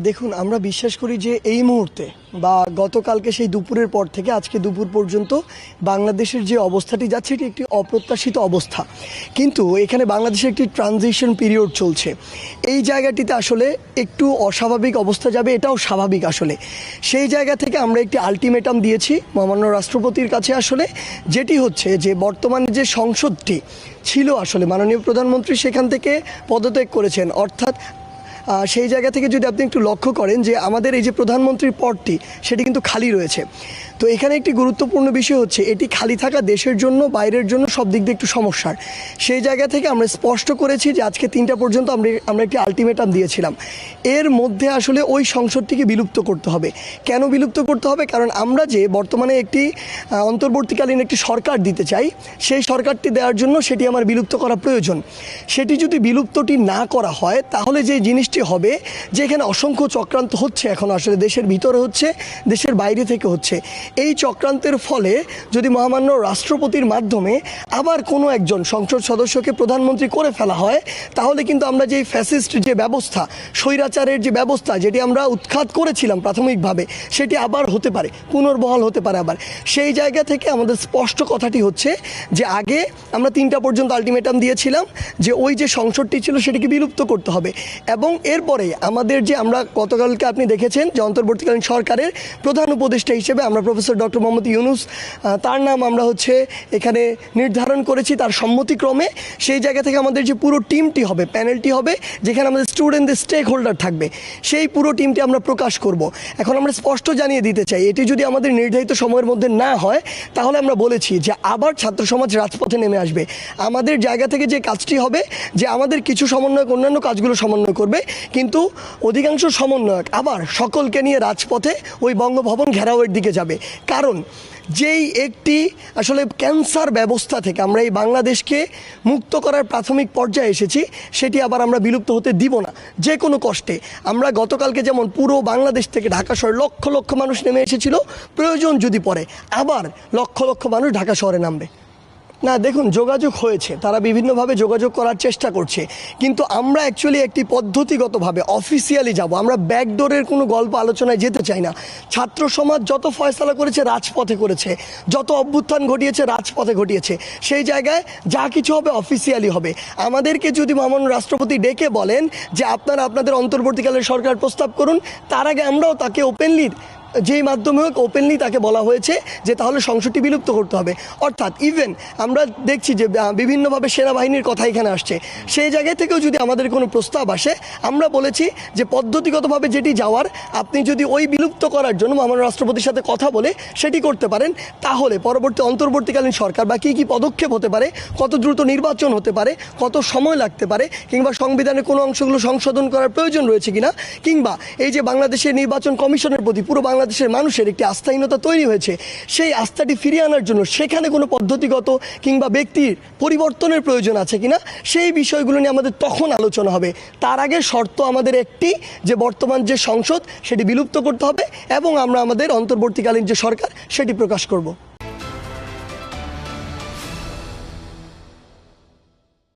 দেখুন, আমরা বিশ্বাস করি যে এই মুহূর্তে বা গতকালকে সেই দুপুরের পর থেকে আজকে দুপুর পর্যন্ত বাংলাদেশের যে অবস্থাটি যাচ্ছে এটি একটি অপ্রত্যাশিত অবস্থা। কিন্তু এখানে বাংলাদেশের একটি ট্রানজিশন পিরিয়ড চলছে। এই জায়গাটিতে আসলে একটু অস্বাভাবিক অবস্থা যাবে, এটাও স্বাভাবিক। আসলে সেই জায়গা থেকে আমরা একটি আলটিমেটাম দিয়েছি মহামান্য রাষ্ট্রপতির কাছে, আসলে যেটি হচ্ছে যে বর্তমানে যে সংসদটি ছিল, আসলে মাননীয় প্রধানমন্ত্রী সেখান থেকে পদত্যাগ করেছেন। অর্থাৎ সেই জায়গা থেকে যদি আপনি একটু লক্ষ্য করেন যে আমাদের এই যে প্রধানমন্ত্রীর পদটি সেটি কিন্তু খালি রয়েছে। তো এখানে একটি গুরুত্বপূর্ণ বিষয় হচ্ছে এটি খালি থাকা দেশের জন্য, বাইরের জন্য সব দিক দিয়ে একটু সমস্যার। সেই জায়গা থেকে আমরা স্পষ্ট করেছি যে আজকে 3টা পর্যন্ত আমরা একটি আলটিমেটাম দিয়েছিলাম। এর মধ্যে আসলে ওই সংসদটিকে বিলুপ্ত করতে হবে। কেন বিলুপ্ত করতে হবে? কারণ আমরা যে বর্তমানে একটি অন্তর্বর্তীকালীন একটি সরকার দিতে চাই, সেই সরকারটি দেওয়ার জন্য সেটি আমার বিলুপ্ত করা প্রয়োজন। সেটি যদি বিলুপ্তটি না করা হয় তাহলে যে জিনিসটি হবে, যেখানে অসংখ্য চক্রান্ত হচ্ছে এখন, আসলে দেশের ভিতরে হচ্ছে, দেশের বাইরে থেকে হচ্ছে। এই চক্রান্তের ফলে যদি মহামান্য রাষ্ট্রপতির মাধ্যমে আবার কোনো একজন সংসদ সদস্যকে প্রধানমন্ত্রী করে ফেলা হয়, তাহলে কিন্তু আমরা যে ফ্যাসিস্ট যে ব্যবস্থা, স্বৈরাচারের যে ব্যবস্থা, যেটি আমরা উৎখাত করেছিলাম প্রাথমিকভাবে, সেটি আবার হতে পারে, পুনর্বহাল হতে পারে আবার। সেই জায়গা থেকে আমাদের স্পষ্ট কথাটি হচ্ছে যে আগে আমরা 3টা পর্যন্ত আলটিমেটাম দিয়েছিলাম যে ওই যে সংসদটি ছিল সেটিকে বিলুপ্ত করতে হবে। এবং এরপরে আমাদের যে আমরা গতকালকে আপনি দেখেছেন যে অন্তর্বর্তীকালীন সরকারের প্রধান উপদেষ্টা হিসেবে আমরা প্রফেসর ডক্টর মোহাম্মদ ইউনূস, তার নাম আমরা এখানে নির্ধারণ করেছি তার সম্মতিক্রমে। সেই জায়গা থেকে আমাদের যে পুরো টিমটি হবে, প্যানেলটি হবে, যেখানে আমাদের স্টুডেন্টদের স্টেক হোল্ডার থাকবে, সেই পুরো টিমটি আমরা প্রকাশ করব। এখন আমরা স্পষ্ট জানিয়ে দিতে চাই, এটি যদি আমাদের নির্ধারিত সময়ের মধ্যে না হয় তাহলে আমরা বলেছি যে আবার ছাত্র সমাজ রাজপথে নেমে আসবে। আমাদের জায়গা থেকে যে কাজটি হবে যে আমাদের কিছু সমন্বয়ক অন্যান্য কাজগুলো সমন্বয় করবে, কিন্তু অধিকাংশ সমন্বয়ক আবার সকলকে নিয়ে রাজপথে ওই বঙ্গভবন ঘেরাওয়ের দিকে যাবে। কারণ যেই একটি আসলে ক্যান্সার ব্যবস্থা থেকে আমরা এই বাংলাদেশকে মুক্ত করার প্রাথমিক পর্যায়ে এসেছি, সেটি আবার আমরা বিলুপ্ত হতে দিব না যে কোনো কষ্টে। আমরা গতকালকে যেমন পুরো বাংলাদেশ থেকে ঢাকা শহরে লক্ষ লক্ষ মানুষ নেমে এসেছিল, প্রয়োজন যদি পড়ে আবার লক্ষ লক্ষ মানুষ ঢাকা শহরে নামবে। না, দেখুন, যোগাযোগ হয়েছে, তারা বিভিন্নভাবে যোগাযোগ করার চেষ্টা করছে, কিন্তু আমরা অ্যাকচুয়ালি একটি পদ্ধতিগতভাবে অফিসিয়ালি যাব। আমরা ব্যাকডোরের কোনো গল্প আলোচনায় যেতে চাই না। ছাত্র সমাজ যত ফয়সালা করেছে রাজপথে করেছে, যত অভ্যুত্থান ঘটিয়েছে রাজপথে ঘটিয়েছে। সেই জায়গায় যা কিছু হবে অফিসিয়ালি হবে। আমাদেরকে যদি মহামান্য রাষ্ট্রপতি ডেকে বলেন যে আপনারা আপনাদের অন্তর্বর্তীকালের সরকার প্রস্তাব করুন, তার আগে আমরাও তাকে ওপেনলি, যেই মাধ্যমে হোক ওপেনলি তাকে বলা হয়েছে যে তাহলে সংসদটি বিলুপ্ত করতে হবে। অর্থাৎ ইভেন আমরা দেখছি যে বিভিন্নভাবে সেনাবাহিনীর কথা এখানে আসছে, সেই জায়গায় থেকেও যদি আমাদের কোনো প্রস্তাব আসে, আমরা বলেছি যে পদ্ধতিগতভাবে যেটি যাওয়ার, আপনি যদি ওই বিলুপ্ত করার জন্য মহামান্য রাষ্ট্রপতির সাথে কথা বলে সেটি করতে পারেন, তাহলে পরবর্তী অন্তর্বর্তীকালীন সরকার বা কী কী পদক্ষেপ হতে পারে, কত দ্রুত নির্বাচন হতে পারে, কত সময় লাগতে পারে, কিংবা সংবিধানের কোনো অংশগুলো সংশোধন করার প্রয়োজন রয়েছে কিনা, কিংবা এই যে বাংলাদেশের নির্বাচন কমিশনের প্রতি পুরো বাংলাদেশের মানুষের একটি আস্থাহীনতা তৈরি হয়েছে, সেই আস্থাটি ফিরিয়ে আনার জন্য সেখানে কোনো পদ্ধতিগত কিংবা ব্যক্তির পরিবর্তনের প্রয়োজন আছে কিনা, সেই বিষয়গুলো নিয়ে আমাদের তখন আলোচনা হবে। তার আগে শর্ত আমাদের একটি, যে বর্তমান যে সংসদ সেটি বিলুপ্ত করতে হবে এবং আমরা আমাদের অন্তর্বর্তীকালীন যে সরকার সেটি প্রকাশ করব।